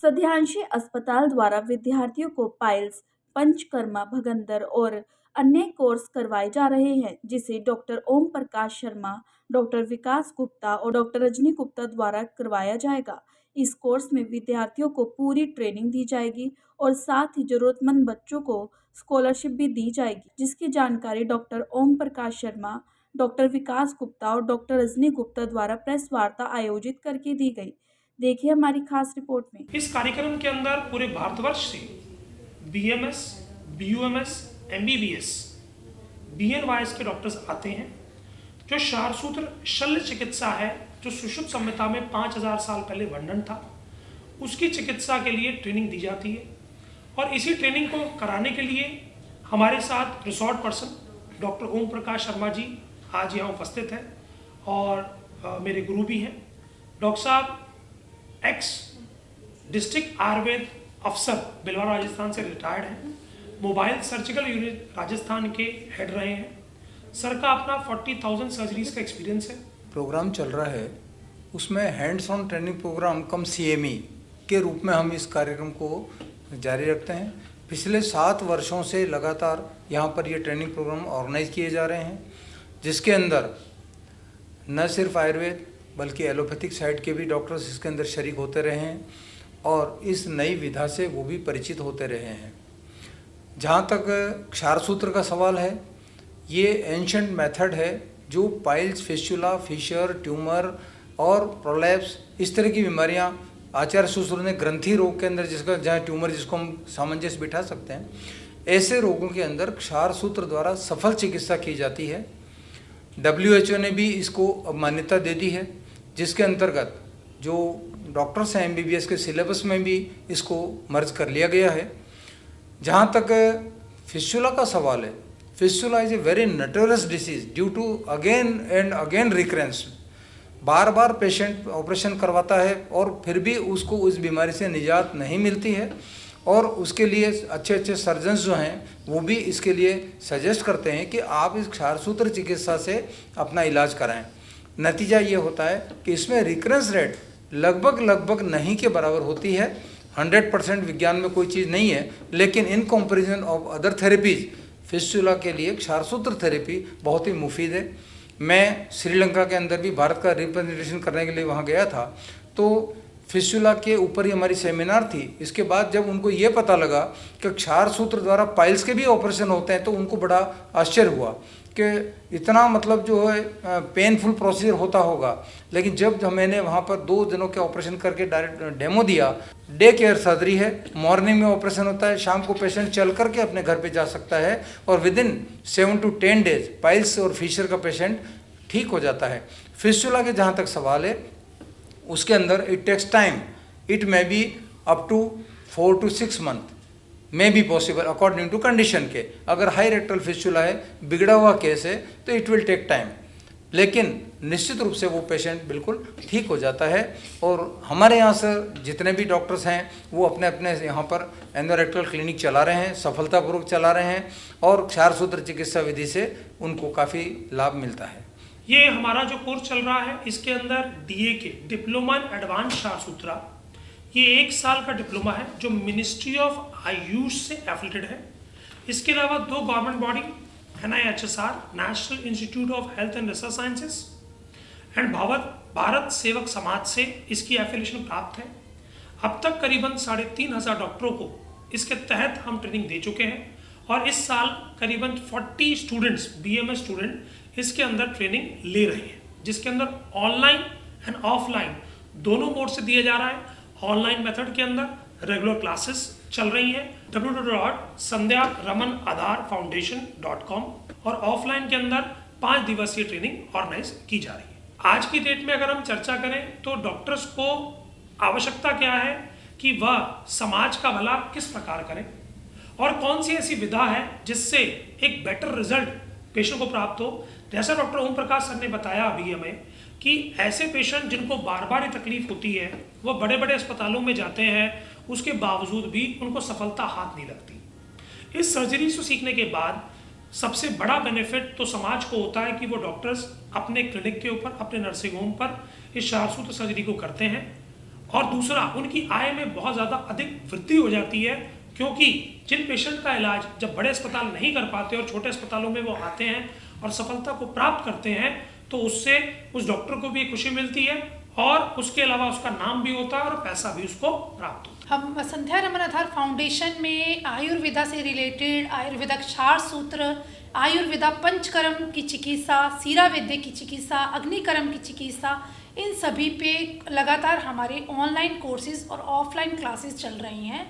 सध्यांशी अस्पताल द्वारा विद्यार्थियों को पाइल्स, पंचकर्मा, भगंदर और अन्य कोर्स करवाए जा रहे हैं, जिसे डॉक्टर ओम प्रकाश शर्मा, डॉक्टर विकास गुप्ता और डॉक्टर रजनी गुप्ता द्वारा करवाया जाएगा। इस कोर्स में विद्यार्थियों को पूरी ट्रेनिंग दी जाएगी और साथ ही जरूरतमंद बच्चों को स्कॉलरशिप भी दी जाएगी, जिसकी जानकारी डॉक्टर ओम प्रकाश शर्मा, डॉक्टर विकास गुप्ता और डॉक्टर रजनी गुप्ता द्वारा प्रेस वार्ता आयोजित करके दी गई। देखिए हमारी खास रिपोर्ट में। इस कार्यक्रम के अंदर पूरे भारतवर्ष से बीएमएस, बीयूएमएस, एमबीबीएस, बीएनवाईएस के डॉक्टर्स आते हैं। जो क्षारसूत्र शल्य चिकित्सा है, जो सुश्रुत संहिता में 5000 साल पहले वर्णन था, उसकी चिकित्सा के लिए ट्रेनिंग दी जाती है। और इसी ट्रेनिंग को कराने के लिए हमारे साथ resort person doctor Om Prakash Sharma ji आज यहाँ उपस्थित हैं और मेरे गुरु भी हैं। डॉक्टर साहब एक्स डिस्ट्रिक्ट आयुर्वेद अफसर भिलवाड़ा राजस्थान से रिटायर्ड हैं। मोबाइल सर्जिकल यूनिट राजस्थान के हेड रहे हैं। सर का अपना 40,000 सर्जरीज का एक्सपीरियंस है। प्रोग्राम चल रहा है, उसमें hands on training programme cum CME के रूप में हम इस कार्यक्रम को जारी रखते हैं। पिछले 7 वर्षों से लगातार यहाँ पर ये ट्रेनिंग प्रोग्राम ऑर्गेनाइज किए जा रहे हैं, जिसके अंदर न सिर्फ आयुर्वेद बल्कि एलोपैथिक साइड के भी डॉक्टर्स इसके अंदर शरीक होते रहे हैं और इस नई विधा से वो भी परिचित होते रहे हैं। जहाँ तक क्षारसूत्र का सवाल है, ये एंशंट मेथड है जो पाइल्स, फिस्चुला, फिशर, ट्यूमर और प्रोलैप्स इस तरह की बीमारियाँ आचार्य सूत्र ने ग्रंथि रोग के अंदर, जिसका जहाँ ट्यूमर जिसको हम सामंजस्य बिठा सकते हैं, ऐसे रोगों के अंदर क्षारसूत्र द्वारा सफल चिकित्सा की जाती है। WHO ने भी इसको मान्यता दे दी है, जिसके अंतर्गत जो डॉक्टर्स हैं MBBS के सिलेबस में भी इसको मर्ज कर लिया गया है। जहाँ तक फिस्चुला का सवाल है, fistula is a very notorious disease due to again and again recurrence. बार बार पेशेंट ऑपरेशन करवाता है और फिर भी उसको उस बीमारी से निजात नहीं मिलती है और उसके लिए अच्छे अच्छे सर्जन्स जो हैं वो भी इसके लिए सजेस्ट करते हैं कि आप इस क्षारसूत्र चिकित्सा से अपना इलाज कराएं। नतीजा ये होता है कि इसमें रिकरेंस रेट लगभग नहीं के बराबर होती है। 100% विज्ञान में कोई चीज़ नहीं है, लेकिन in comparison of other therapies fistula के लिए क्षारसूत्र थेरेपी बहुत ही मुफीद है। मैं श्रीलंका के अंदर भी भारत का रिप्रेजेंटेशन करने के लिए वहाँ गया था, तो फिस्चुला के ऊपर ही हमारी सेमिनार थी। इसके बाद जब उनको ये पता लगा कि क्षारसूत्र द्वारा पाइल्स के भी ऑपरेशन होते हैं, तो उनको बड़ा आश्चर्य हुआ कि इतना मतलब जो है पेनफुल प्रोसीजर होता होगा। लेकिन जब मैंने वहाँ पर 2 दिनों के ऑपरेशन करके डायरेक्ट डेमो दिया, डे केयर सर्जरी है, मॉर्निंग में ऑपरेशन होता है, शाम को पेशेंट चल करके अपने घर पे जा सकता है और विदिन 7 to 10 डेज पाइल्स और फिशर का पेशेंट ठीक हो जाता है। फिस्चुला के जहाँ तक सवाल है, उसके अंदर it takes time, it may be up to 4 to 6 month may be possible according to condition के। अगर हाई रेक्टल फिस्चुला है, बिगड़ा हुआ केस है, तो इट विल टेक टाइम, लेकिन निश्चित रूप से वो पेशेंट बिल्कुल ठीक हो जाता है। और हमारे यहाँ से जितने भी डॉक्टर्स हैं वो अपने अपने यहाँ पर एंडोरेक्टल क्लिनिक चला रहे हैं, सफलतापूर्वक चला रहे हैं और क्षारसूत्र चिकित्सा विधि से उनको काफ़ी लाभ मिलता है। ये हमारा जो कोर्स चल रहा है, इसके अंदर DAK डिप्लोमा इन एडवांस क्षारसूत्रा, ये 1 साल का डिप्लोमा है जो मिनिस्ट्री ऑफ आयुष से एफिलेटेड है। इसके अलावा 2 government body NIHSR national institute of health and research sciences and Bharat सेवक समाज से इसकी एफिलिएशन प्राप्त है। अब तक करीबन 3500 डॉक्टरों को इसके तहत हम ट्रेनिंग दे चुके हैं और इस साल करीबन 40 स्टूडेंट्स BMS स्टूडेंट इसके अंदर ट्रेनिंग ले रहे हैं, जिसके अंदर ऑनलाइन एंड ऑफलाइन दोनों मोड से दिया जा रहा है। ऑनलाइन मेथड के अंदर रेगुलर क्लासेस चल रही हैं www.sandhya-raman-aadhar-foundation.com और ऑफलाइन के अंदर 5 दिवसीय ट्रेनिंग ऑर्गेनाइज की जा रही है। आज की डेट में अगर हम चर्चा करें तो डॉक्टर्स को आवश्यकता क्या है कि वह समाज का भला किस प्रकार करें और कौन सी ऐसी विधा है जिससे एक बेटर रिजल्ट पेशेंट को प्राप्त हो। जैसा डॉक्टर ओम प्रकाश सर ने बताया अभी हमें कि ऐसे पेशेंट जिनको बार बार ये तकलीफ होती है, वो बड़े बड़े अस्पतालों में जाते हैं, उसके बावजूद भी उनको सफलता हाथ नहीं लगती। इस सर्जरी से सीखने के बाद सबसे बड़ा बेनिफिट तो समाज को होता है कि वो डॉक्टर्स अपने क्लिनिक के ऊपर, अपने नर्सिंग होम पर इस क्षारसूत्र सर्जरी को करते हैं और दूसरा उनकी आय में बहुत ज़्यादा अधिक वृद्धि हो जाती है, क्योंकि जिन पेशेंट का इलाज जब बड़े अस्पताल नहीं कर पाते और छोटे अस्पतालों में वो आते हैं और सफलता को प्राप्त करते हैं, तो उससे उस डॉक्टर को भी खुशी मिलती है और उसके अलावा उसका नाम भी होता है और पैसा भी उसको प्राप्त होता है। हम संध्या रमन आधार फाउंडेशन में आयुर्वेदा से रिलेटेड आयुर्वेदा क्षार सूत्र, आयुर्वेदा पंचकर्म की चिकित्सा, सीरा वैद्य की चिकित्सा, अग्निकर्म की चिकित्सा, इन सभी पे लगातार हमारे ऑनलाइन कोर्सेज और ऑफलाइन क्लासेस चल रही हैं,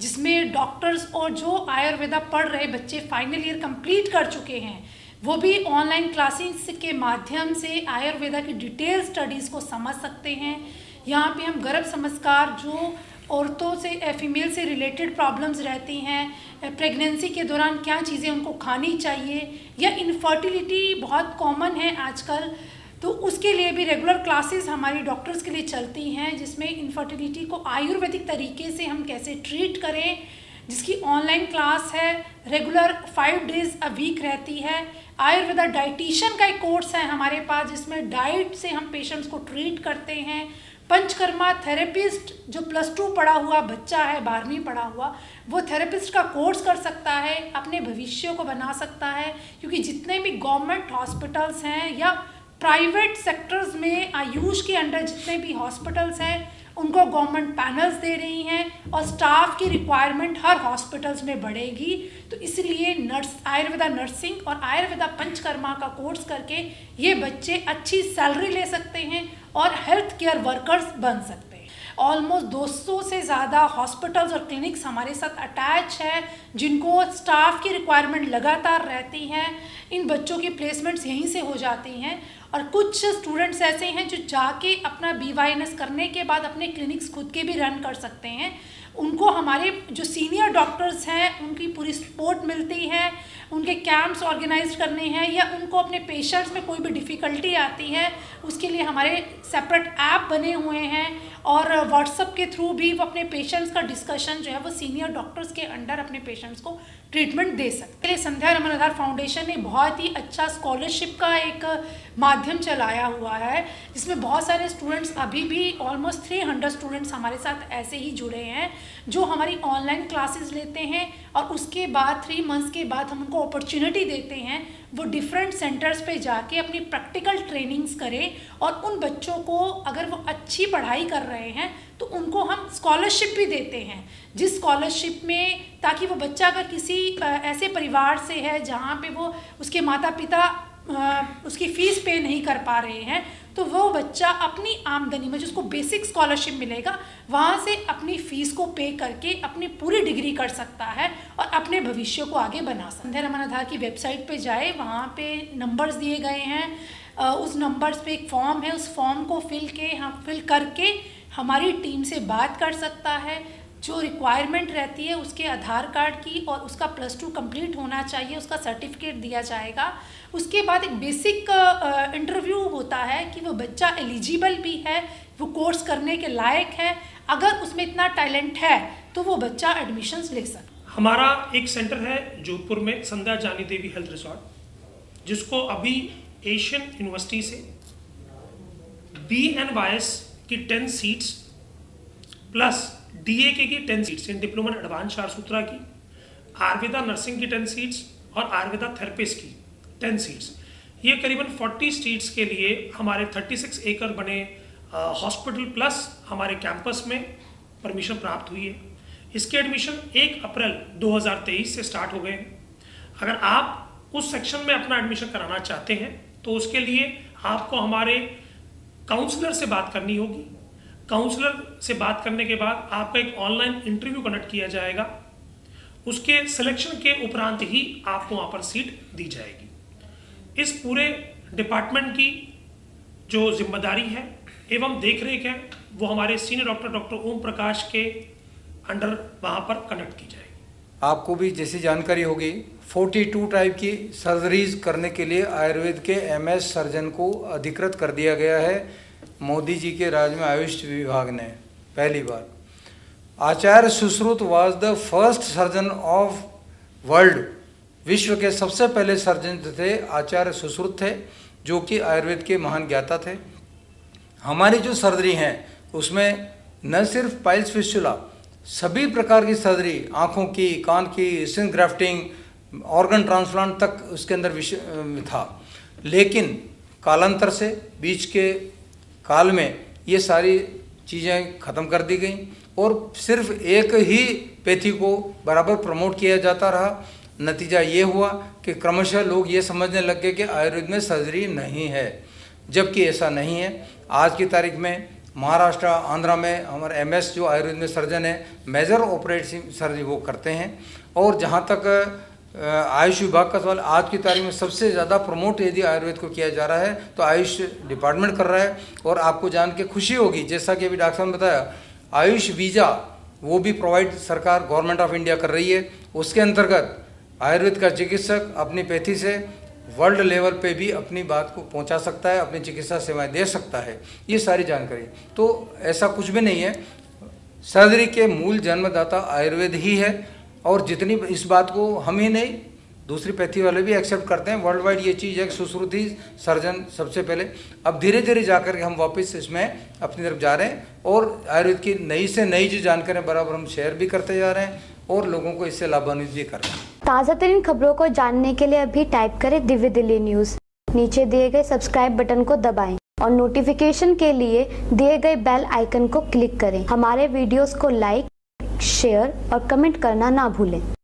जिसमें डॉक्टर्स और जो आयुर्वेदा पढ़ रहे बच्चे फाइनल ईयर कंप्लीट कर चुके हैं, वो भी ऑनलाइन क्लासेस के माध्यम से आयुर्वेदा की डिटेल स्टडीज़ को समझ सकते हैं। यहाँ पे हम गर्भ संस्कार, जो औरतों से फीमेल से रिलेटेड प्रॉब्लम्स रहती हैं, प्रेगनेंसी के दौरान क्या चीज़ें उनको खानी चाहिए, या इनफर्टिलिटी बहुत कॉमन है आजकल, तो उसके लिए भी रेगुलर क्लासेस हमारी डॉक्टर्स के लिए चलती हैं, जिसमें इनफर्टिलिटी को आयुर्वेदिक तरीके से हम कैसे ट्रीट करें, जिसकी ऑनलाइन क्लास है, रेगुलर 5 डेज अ वीक रहती है। आयुर्वेदा डाइटिशियन का एक कोर्स है हमारे पास, जिसमें डाइट से हम पेशेंट्स को ट्रीट करते हैं। पंचकर्मा थेरेपिस्ट, जो +2 पढ़ा हुआ बच्चा है, 12वीं पढ़ा हुआ, वो थेरेपिस्ट का कोर्स कर सकता है, अपने भविष्य को बना सकता है, क्योंकि जितने भी गवर्नमेंट हॉस्पिटल्स हैं या प्राइवेट सेक्टर्स में आयुष के अंडर जितने भी हॉस्पिटल्स हैं, उनको गवर्नमेंट पैनल्स दे रही हैं और स्टाफ की रिक्वायरमेंट हर हॉस्पिटल्स में बढ़ेगी। तो इसलिए आयुर्वेदा नर्सिंग और आयुर्वेदा पंचकर्मा का कोर्स करके ये बच्चे अच्छी सैलरी ले सकते हैं और हेल्थ केयर वर्कर्स बन सकते हैं। ऑलमोस्ट 200 से ज़्यादा हॉस्पिटल्स और क्लिनिक्स हमारे साथ अटैच है, जिनको स्टाफ की रिक्वायरमेंट लगातार रहती हैं। इन बच्चों की प्लेसमेंट्स यहीं से हो जाती हैं, और कुछ स्टूडेंट्स ऐसे हैं जो जाके अपना BYNS करने के बाद अपने क्लिनिक्स खुद के भी रन कर सकते हैं। उनको हमारे जो सीनियर डॉक्टर्स हैं उनकी पूरी सपोर्ट मिलती है, उनके कैंप्स ऑर्गेनाइज करने हैं, या उनको अपने पेशेंट्स में कोई भी डिफ़िकल्टी आती है उसके लिए हमारे सेपरेट ऐप बने हुए हैं, और व्हाट्सएप के थ्रू भी वो अपने पेशेंट्स का डिस्कशन जो है वो सीनियर डॉक्टर्स के अंडर अपने पेशेंट्स को ट्रीटमेंट दे सकते हैं। संध्या रमन आधार फाउंडेशन ने बहुत ही अच्छा स्कॉलरशिप का एक माध्यम चलाया हुआ है, जिसमें बहुत सारे स्टूडेंट्स, अभी भी ऑलमोस्ट 300 स्टूडेंट्स हमारे साथ ऐसे ही जुड़े हैं, जो हमारी ऑनलाइन क्लासेस लेते हैं, और उसके बाद 3 मंथ्स के बाद हम उनको अपॉर्चुनिटी देते हैं वो डिफरेंट सेंटर्स पे जाके अपनी प्रैक्टिकल ट्रेनिंग्स करें, और उन बच्चों को अगर वो अच्छी पढ़ाई कर रहे हैं तो उनको हम स्कॉलरशिप भी देते हैं, जिस स्कॉलरशिप में, ताकि वो बच्चा अगर किसी ऐसे परिवार से है जहाँ पे वो उसके माता पिता उसकी फ़ीस पे नहीं कर पा रहे हैं, तो वो बच्चा अपनी आमदनी में, जिसको बेसिक स्कॉलरशिप मिलेगा, वहाँ से अपनी फ़ीस को पे करके अपनी पूरी डिग्री कर सकता है और अपने भविष्य को आगे बना सकता है। संध्या रमन आधार की वेबसाइट पे जाए, वहाँ पे नंबर्स दिए गए हैं, उस नंबर्स पे एक फॉर्म है, उस फॉर्म को फिल करके हमारी टीम से बात कर सकता है। जो रिक्वायरमेंट रहती है उसके आधार कार्ड की, और उसका +2 कंप्लीट होना चाहिए, उसका सर्टिफिकेट दिया जाएगा। उसके बाद एक बेसिक इंटरव्यू होता है कि वो बच्चा एलिजिबल भी है, वो कोर्स करने के लायक है, अगर उसमें इतना टैलेंट है तो वो बच्चा एडमिशन्स ले सकता है। हमारा एक सेंटर है जोधपुर में, संध्या जानी देवी हेल्थ रिसोर्ट, जिसको अभी एशियन यूनिवर्सिटी से BNYS की 10 सीट्स प्लस DAK की 10 सीट्स इन डिप्लोमा एडवांस शारसूत्रा की, आयुर्वेदा नर्सिंग की 10 सीट्स और आयुर्वेदा थेरेपिस्ट की 10 सीट्स, ये करीबन 40 सीट्स के लिए हमारे 36 एकड़ बने हॉस्पिटल प्लस हमारे कैंपस में परमिशन प्राप्त हुई है। इसके एडमिशन 1 अप्रैल 2023 से स्टार्ट हो गए हैं। अगर आप उस सेक्शन में अपना एडमिशन कराना चाहते हैं तो उसके लिए आपको हमारे काउंसलर से बात करनी होगी। काउंसलर से बात करने के बाद आपका एक ऑनलाइन इंटरव्यू कंडक्ट किया जाएगा, उसके सिलेक्शन के उपरांत ही आपको वहाँ पर सीट दी जाएगी। इस पूरे डिपार्टमेंट की जो जिम्मेदारी है एवं देखरेख है वो हमारे सीनियर डॉक्टर ओम प्रकाश के अंडर वहाँ पर कंडक्ट की जाएगी। आपको भी जैसी जानकारी होगी, 42 टाइप की सर्जरीज करने के लिए आयुर्वेद के MS सर्जन को अधिकृत कर दिया गया है मोदी जी के राज में आयुष विभाग ने पहली बार। Acharya Sushruta was the first surgeon of world, विश्व के सबसे पहले सर्जन थे आचार्य सुश्रुत थे, जो कि आयुर्वेद के महान ज्ञाता थे। हमारी जो सर्जरी हैं उसमें न सिर्फ पाइल्स फिस्टुला, सभी प्रकार की सर्जरी, आँखों की, कान की, स्किन ग्राफ्टिंग, ऑर्गन ट्रांसप्लांट तक उसके अंदर विषय था। लेकिन कालांतर से बीच के काल में ये सारी चीज़ें ख़त्म कर दी गई और सिर्फ एक ही पैथी को बराबर प्रमोट किया जाता रहा। नतीजा ये हुआ कि क्रमशः लोग ये समझने लग गए कि आयुर्वेद में सर्जरी नहीं है, जबकि ऐसा नहीं है। आज की तारीख में महाराष्ट्र, आंध्रा में हमारे MS जो आयुर्वेद में सर्जन है, मेजर ऑपरेटिव सर्जरी वो करते हैं। और जहाँ तक आयुष विभाग का सवाल, आज की तारीख में सबसे ज़्यादा प्रमोट यदि आयुर्वेद को किया जा रहा है तो आयुष डिपार्टमेंट कर रहा है। और आपको जान के खुशी होगी, जैसा कि अभी डॉक्टर साहब ने बताया, आयुष वीज़ा वो भी प्रोवाइड सरकार, गवर्नमेंट ऑफ इंडिया कर रही है। उसके अंतर्गत आयुर्वेद का चिकित्सक अपनी पैथी से वर्ल्ड लेवल पे भी अपनी बात को पहुंचा सकता है, अपनी चिकित्सा सेवाएं दे सकता है। ये सारी जानकारी, तो ऐसा कुछ भी नहीं है। सर्जरी के मूल जन्मदाता आयुर्वेद ही है। और जितनी इस बात को हम ही नहीं, दूसरी पैथी वाले भी एक्सेप्ट करते हैं। वर्ल्ड वाइड ये चीज़ है, सुश्रुति सर्जन सबसे पहले। अब धीरे धीरे जाकर के हम वापस इसमें अपनी तरफ जा रहे हैं और आयुर्वेद की नई से नई जो जानकारी बराबर हम शेयर भी करते जा रहे हैं और लोगों को इससे लाभान्वित भी कर रहे हैं। ताज़ा तरीन खबरों को जानने के लिए अभी टाइप करें दिव्य दिल्ली न्यूज़। नीचे दिए गए सब्सक्राइब बटन को दबाएं और नोटिफिकेशन के लिए दिए गए बेल आइकन को क्लिक करें। हमारे वीडियोस को लाइक, शेयर और कमेंट करना ना भूलें।